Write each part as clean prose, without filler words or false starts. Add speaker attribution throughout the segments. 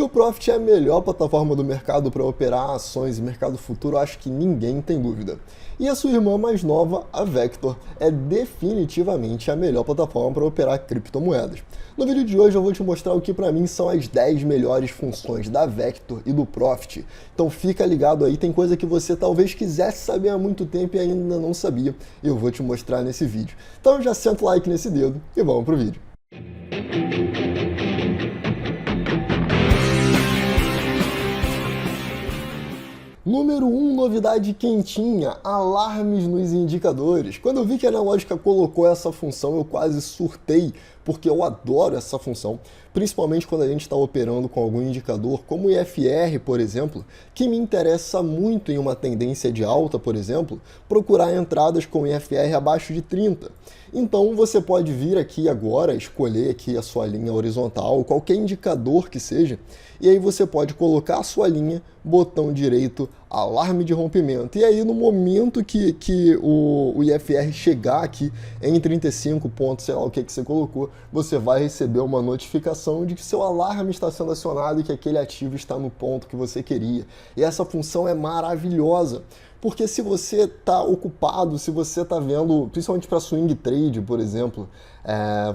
Speaker 1: o Profit é a melhor plataforma do mercado para operar ações e mercado futuro, acho que ninguém tem dúvida. E a sua irmã mais nova, a Vector, é definitivamente a melhor plataforma para operar criptomoedas. No vídeo de hoje eu vou te mostrar o que para mim são as 10 melhores funções da Vector e do Profit. Então fica ligado aí, tem coisa que você talvez quisesse saber há muito tempo e ainda não sabia, e eu vou te mostrar nesse vídeo. Então já senta o like nesse dedo e vamos pro vídeo. Número 1, novidade quentinha, alarmes nos indicadores. Quando eu vi que a Analogica colocou essa função, eu quase surtei, porque eu adoro essa função, principalmente quando a gente está operando com algum indicador, como o IFR, por exemplo, que me interessa muito em uma tendência de alta, por exemplo, procurar entradas com IFR abaixo de 30. Então você pode vir aqui agora, escolher aqui a sua linha horizontal, qualquer indicador que seja, e aí você pode colocar a sua linha, botão direito, alarme de rompimento. E aí no momento que o IFR chegar aqui em 35 pontos, sei lá o que você colocou, você vai receber uma notificação de que seu alarme está sendo acionado e que aquele ativo está no ponto que você queria. E essa função é maravilhosa. Porque se você está ocupado, se você está vendo, principalmente para swing trade, por exemplo,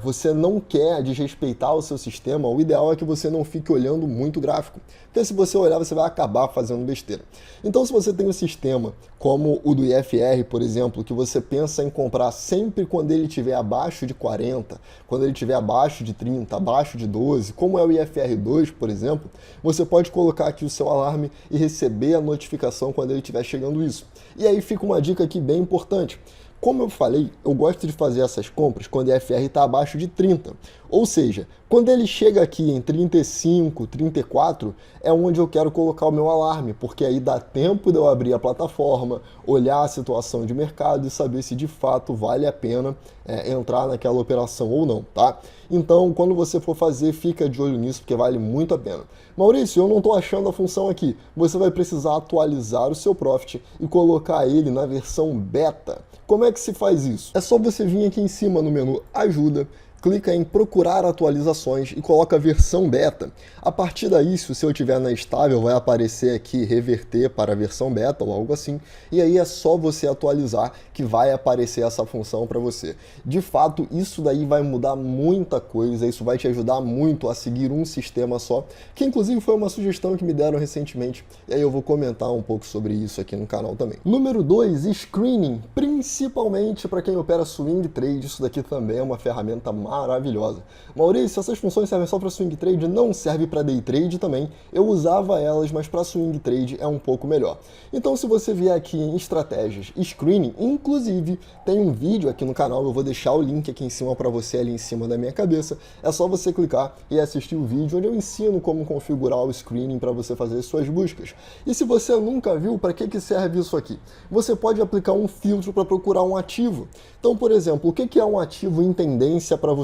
Speaker 1: você não quer desrespeitar o seu sistema, o ideal é que você não fique olhando muito gráfico. Porque se você olhar, você vai acabar fazendo besteira. Então, se você tem um sistema como o do IFR, por exemplo, que você pensa em comprar sempre quando ele estiver abaixo de 40, quando ele estiver abaixo de 30, abaixo de 12, como é o IFR2, por exemplo, você pode colocar aqui o seu alarme e receber a notificação quando ele estiver chegando isso. E aí fica uma dica aqui bem importante. Como eu falei, eu gosto de fazer essas compras quando o IFR está abaixo de 30. Ou seja, quando ele chega aqui em 35, 34, é onde eu quero colocar o meu alarme, porque aí dá tempo de eu abrir a plataforma, olhar a situação de mercado e saber se de fato vale a pena entrar naquela operação ou não, tá? Então, quando você for fazer, fica de olho nisso, porque vale muito a pena. Maurício, eu não estou achando a função aqui. Você vai precisar atualizar o seu Profit e colocar ele na versão beta. Como é que se faz isso? É só você vir aqui em cima no menu Ajuda, clica em procurar atualizações e coloca a versão beta. A partir daí, se o seu estiver na estável, vai aparecer aqui reverter para a versão beta ou algo assim, e aí é só você atualizar que vai aparecer essa função para você. De fato, isso daí vai mudar muita coisa, isso vai te ajudar muito a seguir um sistema só, que inclusive foi uma sugestão que me deram recentemente, e aí eu vou comentar um pouco sobre isso aqui no canal também. Número 2, screening, principalmente para quem opera swing trade, isso daqui também é uma ferramenta maravilhosa. Maurício, essas funções servem só para swing trade? Não, serve para day trade também. Eu usava elas, mas para swing trade é um pouco melhor. Então, se você vier aqui em estratégias screening, inclusive tem um vídeo aqui no canal, eu vou deixar o link aqui em cima para você, ali em cima da minha cabeça. É só você clicar e assistir o vídeo onde eu ensino como configurar o screening para você fazer suas buscas. E se você nunca viu, para que serve isso aqui? Você pode aplicar um filtro para procurar um ativo. Então, por exemplo, o que é um ativo em tendência para você?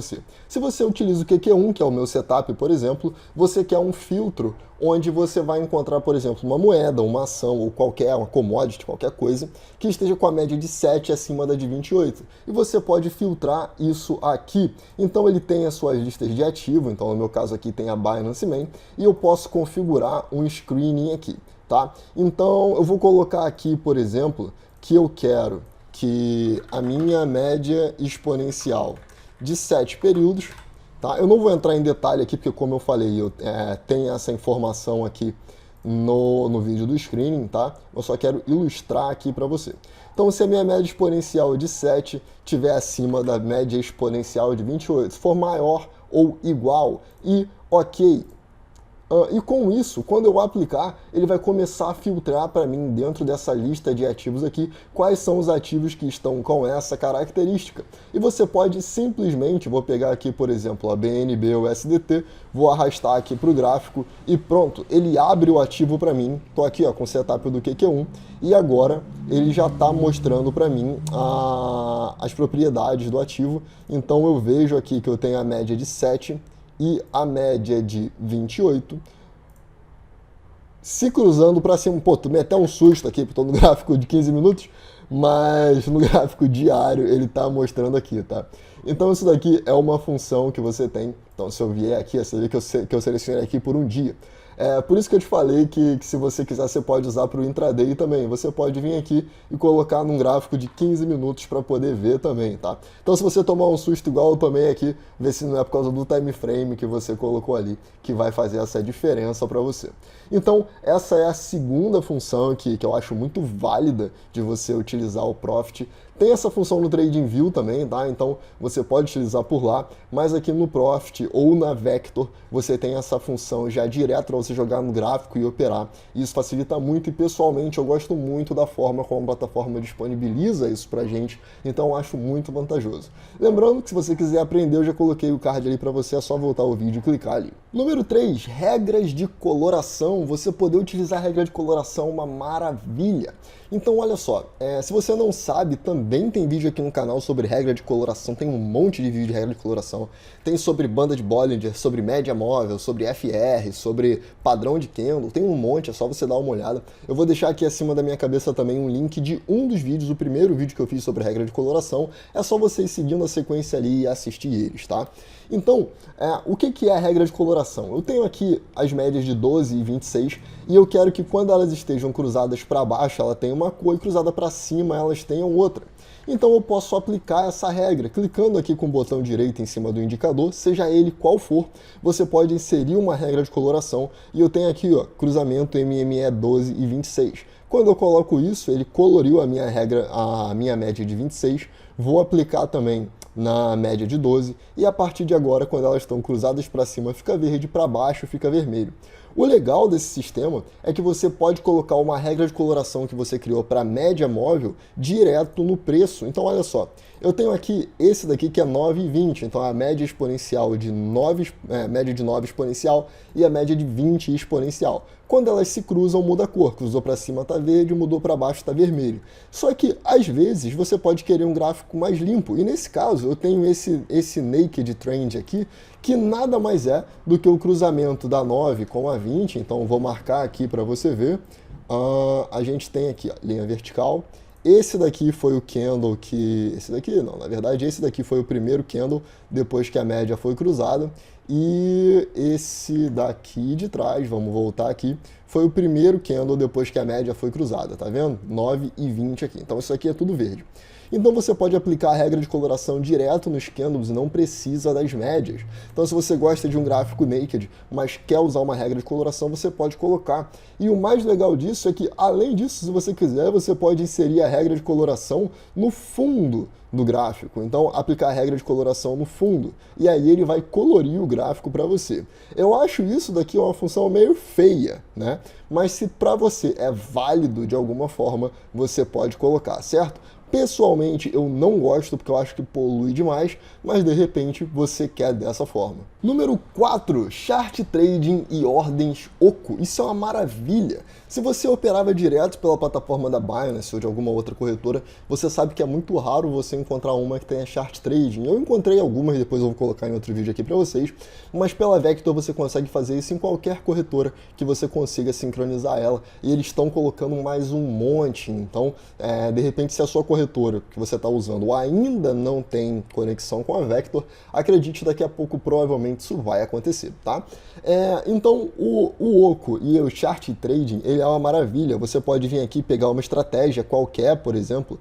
Speaker 1: Se você utiliza o QQ1, que é o meu setup, por exemplo, você quer um filtro onde você vai encontrar, por exemplo, uma moeda, uma ação ou uma commodity, qualquer coisa, que esteja com a média de 7 acima da de 28. E você pode filtrar isso aqui. Então ele tem as suas listas de ativo, então no meu caso aqui tem a Binance Main, e eu posso configurar um screening aqui, tá? Então eu vou colocar aqui, por exemplo, que eu quero que a minha média exponencial de 7 períodos, tá? Eu não vou entrar em detalhe aqui, porque como eu falei, eu tenho essa informação aqui no vídeo do screening, tá? Eu só quero ilustrar aqui para você. Então, se a minha média exponencial de 7 estiver acima da média exponencial de 28, se for maior ou igual, e ok. E com isso, quando eu aplicar, ele vai começar a filtrar para mim, dentro dessa lista de ativos aqui, quais são os ativos que estão com essa característica. E você pode simplesmente, vou pegar aqui, por exemplo, a BNB ou SDT, vou arrastar aqui para o gráfico e pronto, ele abre o ativo para mim. Estou aqui ó, com o setup do QQ1 e agora ele já está mostrando para mim as propriedades do ativo. Então eu vejo aqui que eu tenho a média de 7 e a média de 28, se cruzando para cima. Pô, tomei até um susto aqui, porque estou no gráfico de 15 minutos, mas no gráfico diário ele está mostrando aqui, tá? Então isso daqui é uma função que você tem. Então se eu vier aqui, você vê que eu selecionei aqui por um dia. Por isso que eu te falei que se você quiser, você pode usar para o intraday também. Você pode vir aqui e colocar num gráfico de 15 minutos para poder ver também, tá? Então, se você tomar um susto igual eu tomei aqui, vê se não é por causa do time frame que você colocou ali, que vai fazer essa diferença para você. Então, essa é a segunda função que eu acho muito válida de você utilizar o Profit. Tem essa função no TradingView também, tá? Então você pode utilizar por lá, mas aqui no Profit ou na Vector você tem essa função já direto para você jogar no gráfico e operar. Isso facilita muito e pessoalmente eu gosto muito da forma como a plataforma disponibiliza isso pra gente, então eu acho muito vantajoso. Lembrando que se você quiser aprender, eu já coloquei o card ali para você, é só voltar o vídeo e clicar ali. Número 3, regras de coloração. Você poder utilizar a regra de coloração é uma maravilha. Então olha só, se você não sabe, também tem vídeo aqui no canal sobre regra de coloração, tem um monte de vídeo de regra de coloração, tem sobre banda de Bollinger, sobre média móvel, sobre FR, sobre padrão de candle, tem um monte, é só você dar uma olhada. Eu vou deixar aqui acima da minha cabeça também um link de um dos vídeos, o primeiro vídeo que eu fiz sobre regra de coloração, é só você ir seguindo a sequência ali e assistir eles, tá? Então, o que é a regra de coloração? Eu tenho aqui as médias de 12 e 26 e eu quero que quando elas estejam cruzadas para baixo, ela tenha uma cor e cruzada para cima, elas tenham outra. Então eu posso aplicar essa regra, clicando aqui com o botão direito em cima do indicador, seja ele qual for, você pode inserir uma regra de coloração e eu tenho aqui, ó, cruzamento MME 12 e 26. Quando eu coloco isso, ele coloriu a minha média de 26, vou aplicar também na média de 12 e a partir de agora, quando elas estão cruzadas para cima, fica verde, para baixo fica vermelho. O legal desse sistema é que você pode colocar uma regra de coloração que você criou para média móvel direto no preço. Então olha só, eu tenho aqui esse daqui que é 9,20, então a média exponencial de 9, média de 9 exponencial e a média de 20 exponencial. Quando elas se cruzam, muda a cor. Cruzou para cima está verde, mudou para baixo está vermelho. Só que, às vezes, você pode querer um gráfico mais limpo. E nesse caso, eu tenho esse Naked Trend aqui, que nada mais é do que o cruzamento da 9 com a 20. Então, vou marcar aqui para você ver. A gente tem aqui, ó, linha vertical. Esse daqui foi o candle que... Esse daqui não, na verdade esse daqui foi o primeiro candle depois que a média foi cruzada. E esse daqui de trás, vamos voltar aqui, foi o primeiro candle depois que a média foi cruzada, tá vendo? 9 e 20 aqui. Então isso aqui é tudo verde. Então você pode aplicar a regra de coloração direto nos candles e não precisa das médias. Então se você gosta de um gráfico naked, mas quer usar uma regra de coloração, você pode colocar. E o mais legal disso é que, além disso, se você quiser, você pode inserir a regra de coloração no fundo do gráfico. Então, aplicar a regra de coloração no fundo. E aí ele vai colorir o gráfico para você. Eu acho isso daqui uma função meio feia, né? Mas se para você é válido de alguma forma, você pode colocar, certo? Pessoalmente, eu não gosto porque eu acho que polui demais, mas de repente você quer dessa forma. Número 4, chart trading e ordens oco. Isso é uma maravilha. Se você operava direto pela plataforma da Binance ou de alguma outra corretora, você sabe que é muito raro você encontrar uma que tenha chart trading. Eu encontrei algumas, depois eu vou colocar em outro vídeo aqui para vocês, mas pela Vector você consegue fazer isso em qualquer corretora que você consiga sincronizar ela. E eles estão colocando mais um monte, então de repente se a sua corretora que você está usando ainda não tem conexão com a Vector, acredite, daqui a pouco provavelmente isso vai acontecer, tá? Então o oco e o chart trading, ele é uma maravilha. Você pode vir aqui pegar uma estratégia qualquer, por exemplo.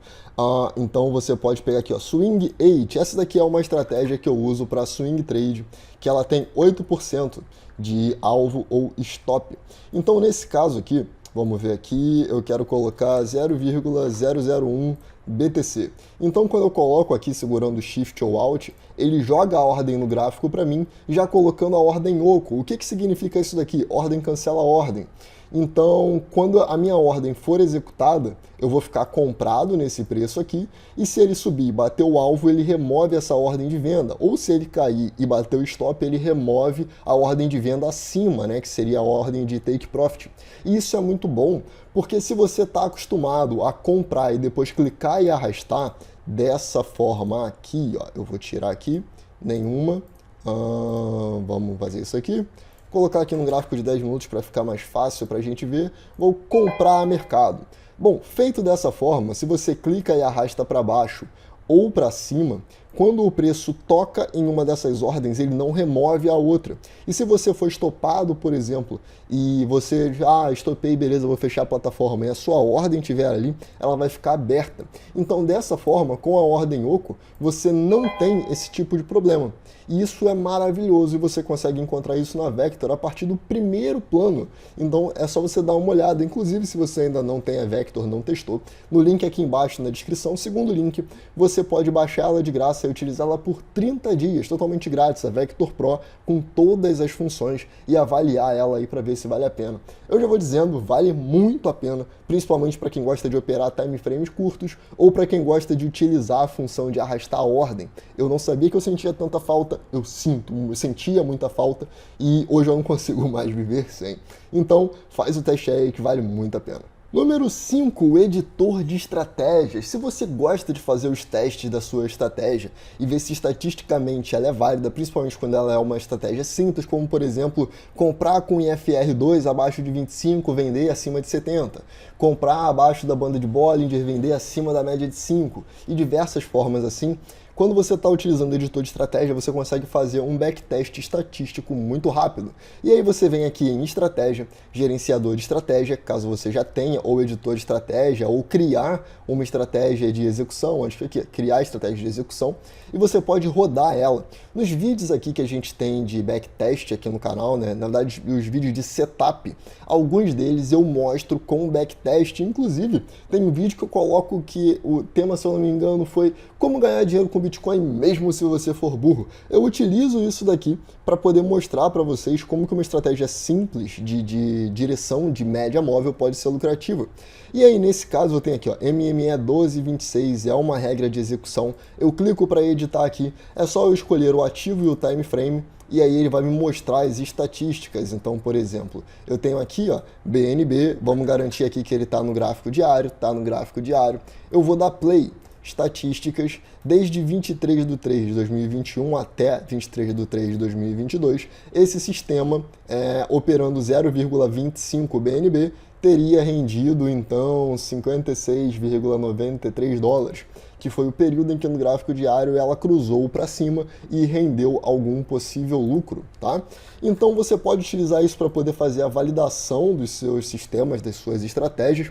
Speaker 1: Então você pode pegar aqui, ó, Swing 8. Essa daqui é uma estratégia que eu uso para swing trade, que ela tem 8% de alvo ou stop. Então nesse caso aqui, vamos ver aqui, eu quero colocar 0,001 BTC. Então quando eu coloco aqui segurando Shift ou Alt, ele joga a ordem no gráfico para mim, já colocando a ordem oco. O que significa isso daqui? Ordem cancela ordem. Então, quando a minha ordem for executada, eu vou ficar comprado nesse preço aqui, e se ele subir e bater o alvo, ele remove essa ordem de venda. Ou se ele cair e bater o stop, ele remove a ordem de venda acima, né, que seria a ordem de take profit. E isso é muito bom, porque se você está acostumado a comprar e depois clicar e arrastar dessa forma aqui, ó, eu vou tirar aqui, nenhuma, vamos fazer isso aqui. Colocar aqui no gráfico de 10 minutos para ficar mais fácil para a gente ver. Vou comprar a mercado. Bom, feito dessa forma, se você clica e arrasta para baixo ou para cima, quando o preço toca em uma dessas ordens, ele não remove a outra. E se você for estopado, por exemplo, e você já estopei, beleza, vou fechar a plataforma, e a sua ordem estiver ali, ela vai ficar aberta. Então, dessa forma, com a ordem oco, você não tem esse tipo de problema. E isso é maravilhoso e você consegue encontrar isso na Vector a partir do primeiro plano. Então é só você dar uma olhada. Inclusive, se você ainda não tem a Vector, não testou, no link aqui embaixo na descrição, segundo link, você pode baixar ela de graça e utilizá-la por 30 dias, totalmente grátis, a Vector Pro, com todas as funções e avaliar ela aí para ver se vale a pena. Eu já vou dizendo, vale muito a pena, principalmente para quem gosta de operar time frames curtos ou para quem gosta de utilizar a função de arrastar a ordem. Eu não sabia que eu sentia tanta falta, eu sentia muita falta e hoje eu não consigo mais viver sem. Então, faz o teste aí que vale muito a pena. Número 5, o editor de estratégias. Se você gosta de fazer os testes da sua estratégia e ver se estatisticamente ela é válida, principalmente quando ela é uma estratégia simples, como por exemplo, comprar com IFR2 abaixo de 25, vender acima de 70, comprar abaixo da banda de Bollinger, vender acima da média de 5 e diversas formas assim. Quando você está utilizando o editor de estratégia, você consegue fazer um backtest estatístico muito rápido. E aí você vem aqui em estratégia, gerenciador de estratégia, caso você já tenha, ou editor de estratégia, ou criar uma estratégia de execução, onde fica aqui, criar estratégia de execução, e você pode rodar ela. Nos vídeos aqui que a gente tem de backtest aqui no canal, né, na verdade os vídeos de setup, alguns deles eu mostro com backtest, inclusive tem um vídeo que eu coloco que o tema, se eu não me engano, foi como ganhar dinheiro com Bitcoin mesmo se você for burro. Eu utilizo isso daqui para poder mostrar para vocês como que uma estratégia simples de direção de média móvel pode ser lucrativa. E aí nesse caso eu tenho aqui, ó, MME 1226 é uma regra de execução. Eu clico para editar aqui, é só eu escolher o ativo e o time frame. E aí ele vai me mostrar as estatísticas. Então, por exemplo, eu tenho aqui, ó, BNB, vamos garantir aqui que ele está no gráfico diário, Eu vou dar play. Estatísticas desde 23 de 3 de 2021 até 23 de 3 de 2022, esse sistema operando 0,25 BNB teria rendido então 56,93 dólares, que foi o período em que no gráfico diário ela cruzou para cima e rendeu algum possível lucro, tá? Então você pode utilizar isso para poder fazer a validação dos seus sistemas, das suas estratégias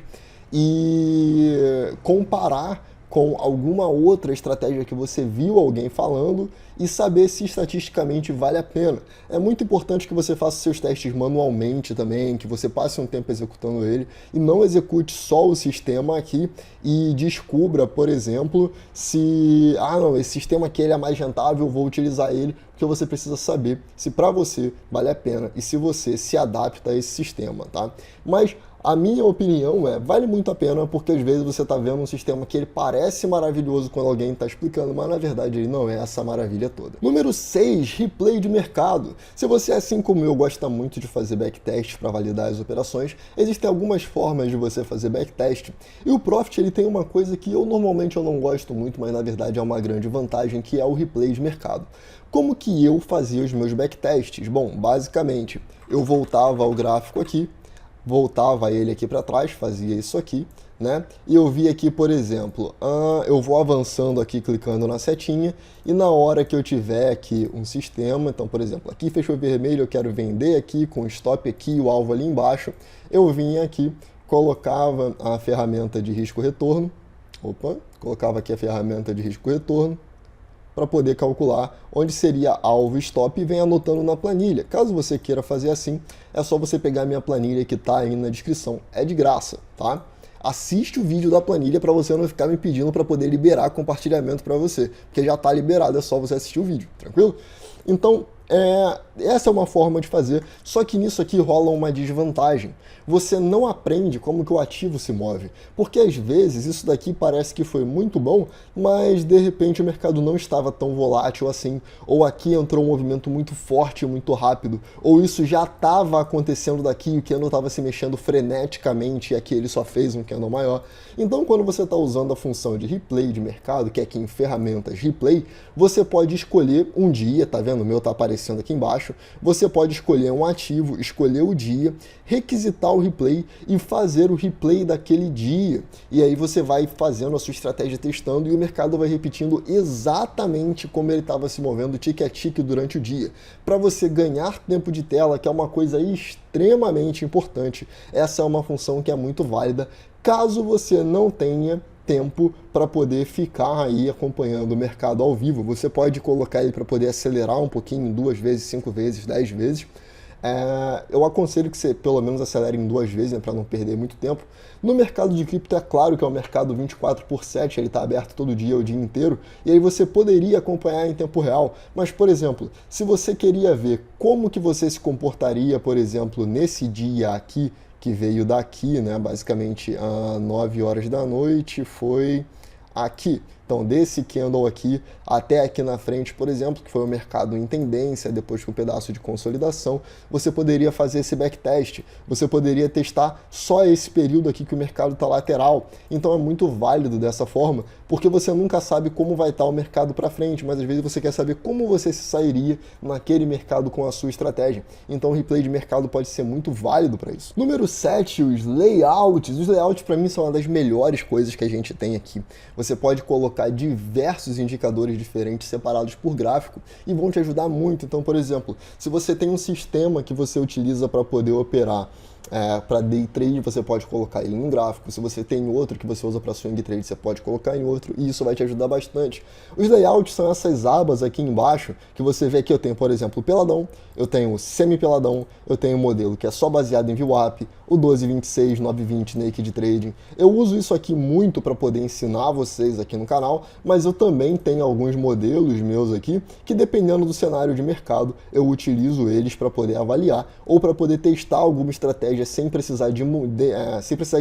Speaker 1: e comparar com alguma outra estratégia que você viu alguém falando e saber se estatisticamente vale a pena. É muito importante que você faça seus testes manualmente também, que você passe um tempo executando ele e não execute só o sistema aqui e descubra, por exemplo, se esse sistema aqui ele é mais rentável, eu vou utilizar ele, porque você precisa saber se para você vale a pena e se você se adapta a esse sistema, tá? Mas a minha opinião vale muito a pena, porque às vezes você está vendo um sistema que ele parece maravilhoso quando alguém está explicando, mas na verdade ele não é essa maravilha toda. Número 6, replay de mercado. Se você, assim como eu, gosta muito de fazer backtest para validar as operações, existem algumas formas de você fazer backtest. E o Profit ele tem uma coisa que eu normalmente não gosto muito, mas na verdade é uma grande vantagem, que é o replay de mercado. Como que eu fazia os meus backtests? Bom, basicamente, eu voltava ao gráfico aqui, voltava ele aqui para trás, fazia isso aqui, né? E eu vi aqui, por exemplo, eu vou avançando aqui, clicando na setinha, e na hora que eu tiver aqui um sistema, então, por exemplo, aqui fechou vermelho, eu quero vender aqui, com stop aqui, o alvo ali embaixo, eu vinha aqui, colocava a ferramenta de risco-retorno, colocava aqui a ferramenta de risco-retorno, para poder calcular onde seria alvo e stop e vem anotando na planilha. Caso você queira fazer assim, é só você pegar a minha planilha que está aí na descrição. É de graça, tá? Assiste o vídeo da planilha para você não ficar me pedindo para poder liberar compartilhamento para você, porque já está liberado, é só você assistir o vídeo, tranquilo? Então, essa é uma forma de fazer, só que nisso aqui rola uma desvantagem. Você não aprende como que o ativo se move, porque às vezes isso daqui parece que foi muito bom, mas de repente o mercado não estava tão volátil assim, ou aqui entrou um movimento muito forte, muito rápido, ou isso já estava acontecendo daqui e o candle estava se mexendo freneticamente e aqui ele só fez um candle maior. Então quando você está usando a função de replay de mercado, que é aqui em ferramentas replay, você pode escolher um dia, tá vendo? O meu tá aparecendo aparecendo aqui embaixo, você pode escolher um ativo, escolher o dia, requisitar o replay e fazer o replay daquele dia. E aí você vai fazendo a sua estratégia testando e o mercado vai repetindo exatamente como ele estava se movendo tique a tique durante o dia. Para você ganhar tempo de tela, que é uma coisa extremamente importante, essa é uma função que é muito válida caso você não tenha tempo para poder ficar aí acompanhando o mercado ao vivo. Você pode colocar ele para poder acelerar um pouquinho, 2 vezes, 5 vezes, 10 vezes. Eu aconselho que você pelo menos acelere em 2 vezes, né, para não perder muito tempo. No mercado de cripto é claro que é um mercado 24/7, ele está aberto todo dia, o dia inteiro, e aí você poderia acompanhar em tempo real. Mas, por exemplo, se você queria ver como que você se comportaria, por exemplo, nesse dia aqui, que veio daqui, né, basicamente às 9 horas da noite, foi aqui. Então, desse candle aqui até aqui na frente, por exemplo, que foi o mercado em tendência, depois com um pedaço de consolidação, você poderia fazer esse backtest. Você poderia testar só esse período aqui que o mercado está lateral. Então, é muito válido dessa forma, porque você nunca sabe como vai estar o mercado para frente, mas às vezes você quer saber como você se sairia naquele mercado com a sua estratégia. Então, o replay de mercado pode ser muito válido para isso. Número 7, os layouts. Os layouts, para mim, são uma das melhores coisas que a gente tem aqui. Você pode colocar diversos indicadores diferentes separados por gráfico e vão te ajudar muito. Então, por exemplo, se você tem um sistema que você utiliza para poder operar para day trade, você pode colocar ele em um gráfico. Se você tem outro que você usa para swing trade, você pode colocar em outro e isso vai te ajudar bastante. Os layouts são essas abas aqui embaixo que você vê aqui. Eu tenho, por exemplo, o peladão, eu tenho o semi-peladão, eu tenho um modelo que é só baseado em VWAP, o 12/26, 9/20 Naked Trading. Eu uso isso aqui muito para poder ensinar vocês aqui no canal, mas eu também tenho alguns modelos meus aqui que, dependendo do cenário de mercado, eu utilizo eles para poder avaliar ou para poder testar alguma estratégia sem precisar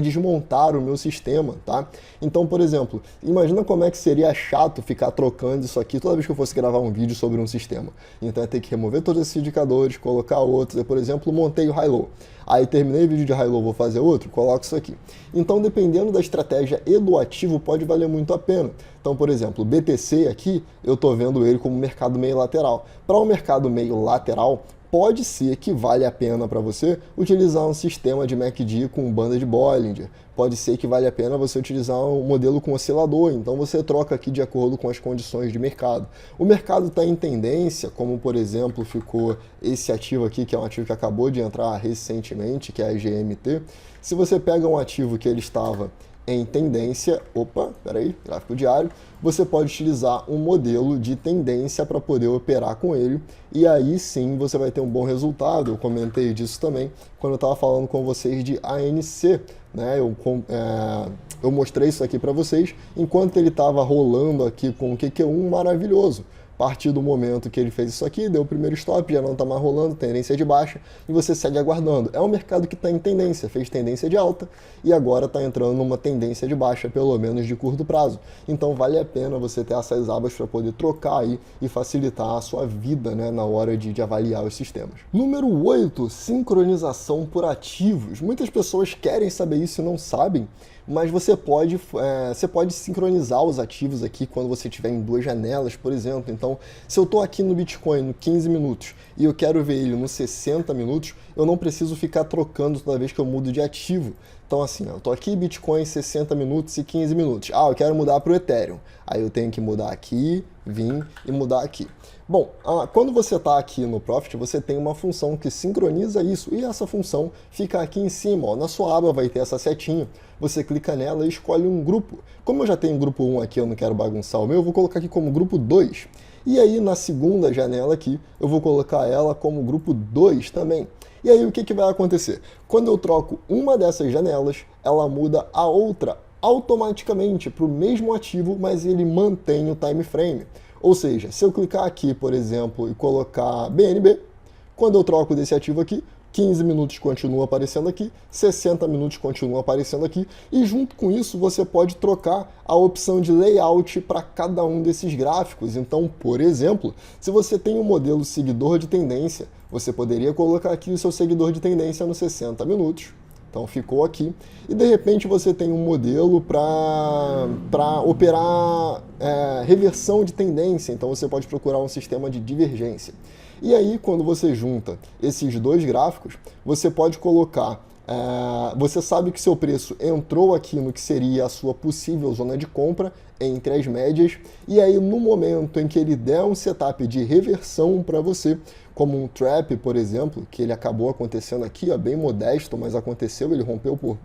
Speaker 1: desmontar o meu sistema, tá? Então, por exemplo, imagina como é que seria chato ficar trocando isso aqui toda vez que eu fosse gravar um vídeo sobre um sistema. Então, eu ter que remover todos esses indicadores, colocar outros. Eu, por exemplo, montei o high-low. Aí terminei o vídeo de high-low, vou fazer outro, coloco isso aqui. Então, dependendo da estratégia e do ativo, pode valer muito a pena. Então, por exemplo, o BTC aqui, eu estou vendo ele como mercado meio lateral. Para um mercado meio lateral, pode ser que vale a pena para você utilizar um sistema de MACD com banda de Bollinger. Pode ser que vale a pena você utilizar um modelo com oscilador, então você troca aqui de acordo com as condições de mercado. O mercado está em tendência, como por exemplo ficou esse ativo aqui, que é um ativo que acabou de entrar recentemente, que é a GMT. Se você pega um ativo que ele estava em tendência, gráfico diário, você pode utilizar um modelo de tendência para poder operar com ele e aí sim você vai ter um bom resultado. Eu comentei disso também quando eu estava falando com vocês de ANC, né? Eu mostrei isso aqui para vocês enquanto ele estava rolando aqui com o QQ1 maravilhoso. A partir do momento que ele fez isso aqui, deu o primeiro stop, já não está mais rolando, tendência de baixa, e você segue aguardando. É um mercado que está em tendência, fez tendência de alta e agora está entrando numa tendência de baixa, pelo menos de curto prazo. Então vale a pena você ter essas abas para poder trocar aí e facilitar a sua vida, né, na hora de avaliar os sistemas. Número 8, sincronização por ativos. Muitas pessoas querem saber isso e não sabem, mas você pode sincronizar os ativos aqui quando você estiver em 2 janelas, por exemplo. Então, se eu estou aqui no Bitcoin no 15 minutos e eu quero ver ele nos 60 minutos, eu não preciso ficar trocando toda vez que eu mudo de ativo. Então, assim, eu estou aqui Bitcoin 60 minutos e 15 minutos. Eu quero mudar para o Ethereum. Aí eu tenho que mudar aqui, vir e mudar aqui. Bom, quando você está aqui no Profit, você tem uma função que sincroniza isso e essa função fica aqui em cima. Ó, na sua aba vai ter essa setinha, você clica nela e escolhe um grupo. Como eu já tenho grupo 1 aqui, eu não quero bagunçar o meu, eu vou colocar aqui como grupo 2. E aí na segunda janela aqui, eu vou colocar ela como grupo 2 também. E aí o que vai acontecer? Quando eu troco uma dessas janelas, ela muda a outra automaticamente para o mesmo ativo, mas ele mantém o time frame. Ou seja, se eu clicar aqui, por exemplo, e colocar BNB, quando eu troco desse ativo aqui, 15 minutos continua aparecendo aqui, 60 minutos continua aparecendo aqui, e junto com isso você pode trocar a opção de layout para cada um desses gráficos. Então, por exemplo, se você tem um modelo seguidor de tendência, você poderia colocar aqui o seu seguidor de tendência nos 60 minutos. Então ficou aqui. E de repente você tem um modelo para operar reversão de tendência. Então você pode procurar um sistema de divergência. E aí, quando você junta esses dois gráficos, você pode colocar... você sabe que seu preço entrou aqui no que seria a sua possível zona de compra entre as médias, e aí no momento em que ele der um setup de reversão para você, como um trap, por exemplo, que ele acabou acontecendo aqui, ó, bem modesto, mas aconteceu, ele rompeu por,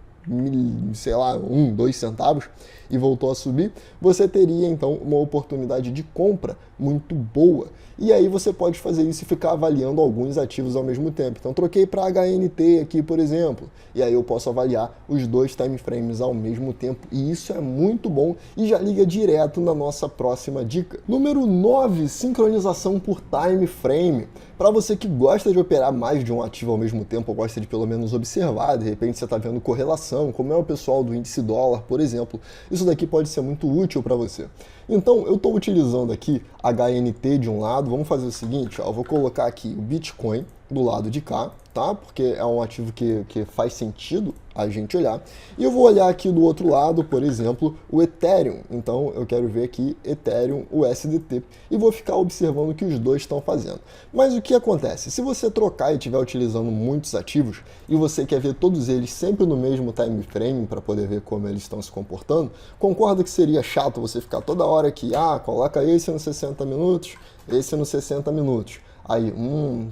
Speaker 1: sei lá, 1, 2 centavos e voltou a subir, você teria então uma oportunidade de compra muito boa. E aí você pode fazer isso e ficar avaliando alguns ativos ao mesmo tempo. Então troquei para HNT aqui, por exemplo, e aí eu posso avaliar os dois time frames ao mesmo tempo, e isso é muito bom e já liga direto na nossa próxima dica. Número 9, sincronização por time frame. Para você que gosta de operar mais de um ativo ao mesmo tempo, ou gosta de pelo menos observar, de repente você está vendo correlação, como é o pessoal do índice dólar, por exemplo, isso daqui pode ser muito útil para você. Então, eu estou utilizando aqui HNT de um lado, vamos fazer o seguinte, ó, eu vou colocar aqui o Bitcoin do lado de cá, tá? Porque é um ativo que faz sentido a gente olhar. E eu vou olhar aqui do outro lado, por exemplo, o Ethereum. Então, eu quero ver aqui Ethereum USDT e vou ficar observando o que os dois estão fazendo. Mas o que acontece? Se você trocar e estiver utilizando muitos ativos e você quer ver todos eles sempre no mesmo time frame para poder ver como eles estão se comportando, concorda que seria chato você ficar toda hora aqui, coloca esse nos 60 minutos, esse nos 60 minutos. Aí,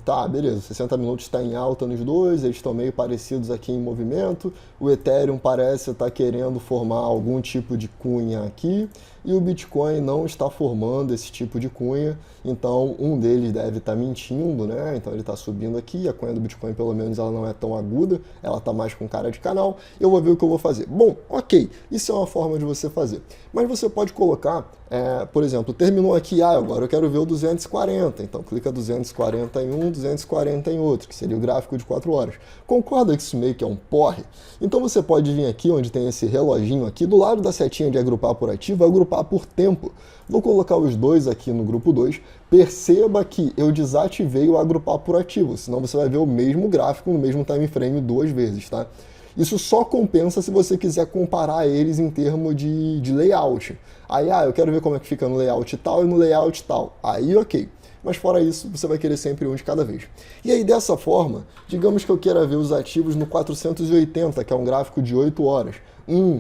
Speaker 1: tá, beleza, 60 minutos está em alta nos dois, eles estão meio parecidos aqui em movimento, o Ethereum parece estar querendo formar algum tipo de cunha aqui, e o Bitcoin não está formando esse tipo de cunha, então um deles deve estar mentindo, né? Então ele está subindo aqui, a cunha do Bitcoin pelo menos ela não é tão aguda, ela está mais com cara de canal, eu vou ver o que eu vou fazer. Bom, ok, isso é uma forma de você fazer, mas você pode colocar, por exemplo, terminou aqui, agora eu quero ver o 240, então clica 240 em um, 240 em outro, que seria o gráfico de 4 horas. Concorda que isso meio que é um porre? Então você pode vir aqui, onde tem esse reloginho aqui, do lado da setinha de agrupar por ativo, agrupar por tempo. Vou colocar os dois aqui no grupo 2. Perceba que eu desativei o agrupar por ativo, senão você vai ver o mesmo gráfico no mesmo time frame 2 vezes, tá? Isso só compensa se você quiser comparar eles em termos de layout. Aí, eu quero ver como é que fica no layout tal e no layout tal. Aí, ok. Mas fora isso, você vai querer sempre um de cada vez. E aí, dessa forma, digamos que eu queira ver os ativos no 480, que é um gráfico de 8 horas.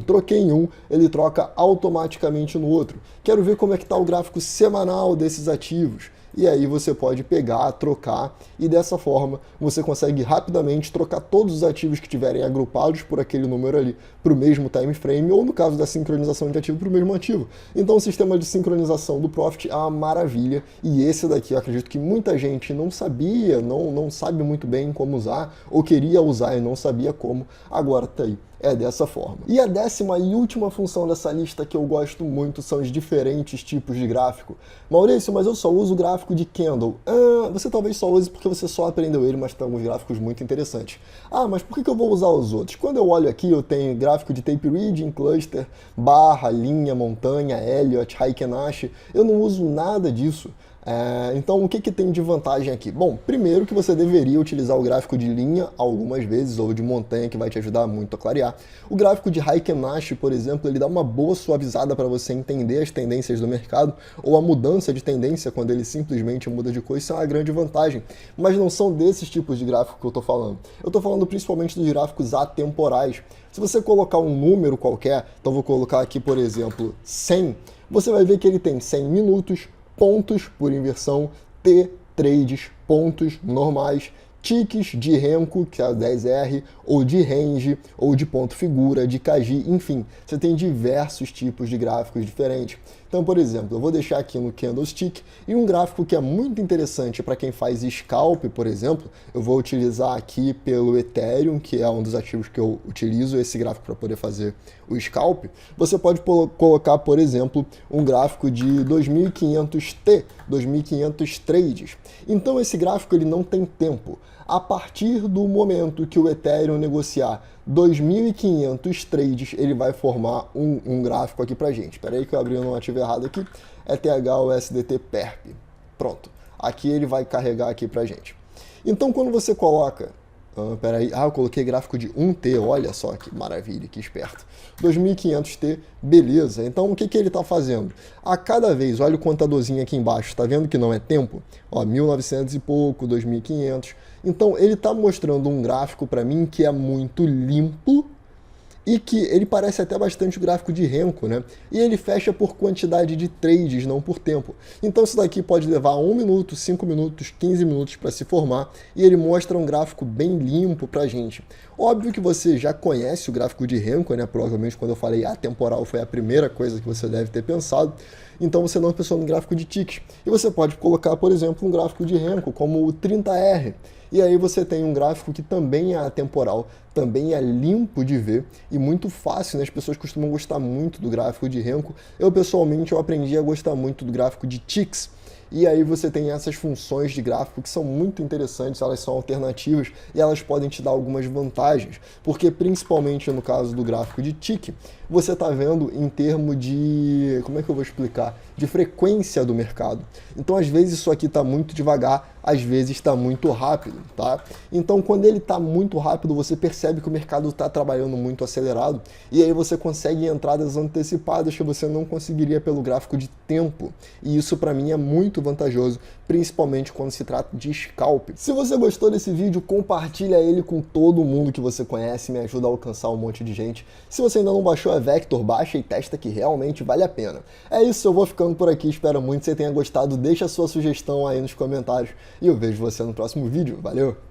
Speaker 1: Troquei em um, ele troca automaticamente no outro. Quero ver como é que está o gráfico semanal desses ativos. E aí você pode pegar, trocar, e dessa forma você consegue rapidamente trocar todos os ativos que estiverem agrupados por aquele número ali para o mesmo time frame, ou no caso da sincronização de ativo, para o mesmo ativo. Então o sistema de sincronização do Profit é uma maravilha, e esse daqui eu acredito que muita gente não sabia, não sabe muito bem como usar, ou queria usar e não sabia como, agora tá aí. É dessa forma. E a 10ª e última função dessa lista que eu gosto muito são os diferentes tipos de gráfico. Maurício, mas eu só uso o gráfico de candle. Você talvez só use porque você só aprendeu ele, mas tem alguns gráficos muito interessantes. Mas por que eu vou usar os outros? Quando eu olho aqui, eu tenho gráfico de tape reading, cluster, barra, linha, montanha, Elliott, Heiken-Nash. Eu não uso nada disso. Então, o que tem de vantagem aqui? Bom, primeiro que você deveria utilizar o gráfico de linha algumas vezes, ou de montanha, que vai te ajudar muito a clarear. O gráfico de Heiken-Nash, por exemplo, ele dá uma boa suavizada para você entender as tendências do mercado, ou a mudança de tendência quando ele simplesmente muda de cor. Isso é uma grande vantagem, mas não são desses tipos de gráfico que eu estou falando. Eu estou falando principalmente dos gráficos atemporais. Se você colocar um número qualquer, então vou colocar aqui, por exemplo, 100, você vai ver que ele tem 100 minutos, pontos por inversão, T-trades, pontos normais, ticks de Renko, que é a 10R, ou de range, ou de ponto figura, de Kaji, enfim, você tem diversos tipos de gráficos diferentes. Então, por exemplo, eu vou deixar aqui no Candlestick, e um gráfico que é muito interessante para quem faz scalp, por exemplo, eu vou utilizar aqui pelo Ethereum, que é um dos ativos que eu utilizo, esse gráfico para poder fazer o scalp. Você pode colocar, por exemplo, um gráfico de 2500 T, 2500 trades. Então, esse gráfico ele não tem tempo. A partir do momento que o Ethereum negociar 2.500 trades, ele vai formar um gráfico aqui pra gente. Espera aí que eu abri um ativo errado aqui. ETH-USDT Perp. Pronto. Aqui ele vai carregar aqui pra gente. Então, quando você coloca Peraí, eu coloquei gráfico de 1T, olha só que maravilha, que esperto. 2500T, beleza. Então o que ele está fazendo? A cada vez, olha o contadorzinho aqui embaixo, tá vendo que não é tempo? Ó, 1900 e pouco, 2500. Então ele está mostrando um gráfico para mim que é muito limpo, e que ele parece até bastante o gráfico de Renko, né? E ele fecha por quantidade de trades, não por tempo. Então isso daqui pode levar 1 minuto, 5 minutos, 15 minutos para se formar, e ele mostra um gráfico bem limpo pra gente. Óbvio que você já conhece o gráfico de Renko, né? Provavelmente quando eu falei atemporal foi a primeira coisa que você deve ter pensado. Então você não pensou no gráfico de ticks. E você pode colocar, por exemplo, um gráfico de Renko, como o 30R. E aí você tem um gráfico que também é atemporal, também é limpo de ver e muito fácil, né? As pessoas costumam gostar muito do gráfico de Renko. Eu, pessoalmente, aprendi a gostar muito do gráfico de ticks. E aí você tem essas funções de gráfico que são muito interessantes, elas são alternativas e elas podem te dar algumas vantagens, porque principalmente no caso do gráfico de tick, você está vendo em termos de, como é que eu vou explicar? De frequência do mercado. Então às vezes isso aqui está muito devagar, às vezes está muito rápido, tá? Então quando ele está muito rápido, você percebe que o mercado está trabalhando muito acelerado e aí você consegue entradas antecipadas que você não conseguiria pelo gráfico de tempo. E isso para mim é muito vantajoso, principalmente quando se trata de scalp. Se você gostou desse vídeo, compartilha ele com todo mundo que você conhece, me ajuda a alcançar um monte de gente. Se você ainda não baixou a Vector, baixa e testa que realmente vale a pena. É isso, eu vou ficando por aqui, espero muito que você tenha gostado, deixa a sua sugestão aí nos comentários e eu vejo você no próximo vídeo. Valeu!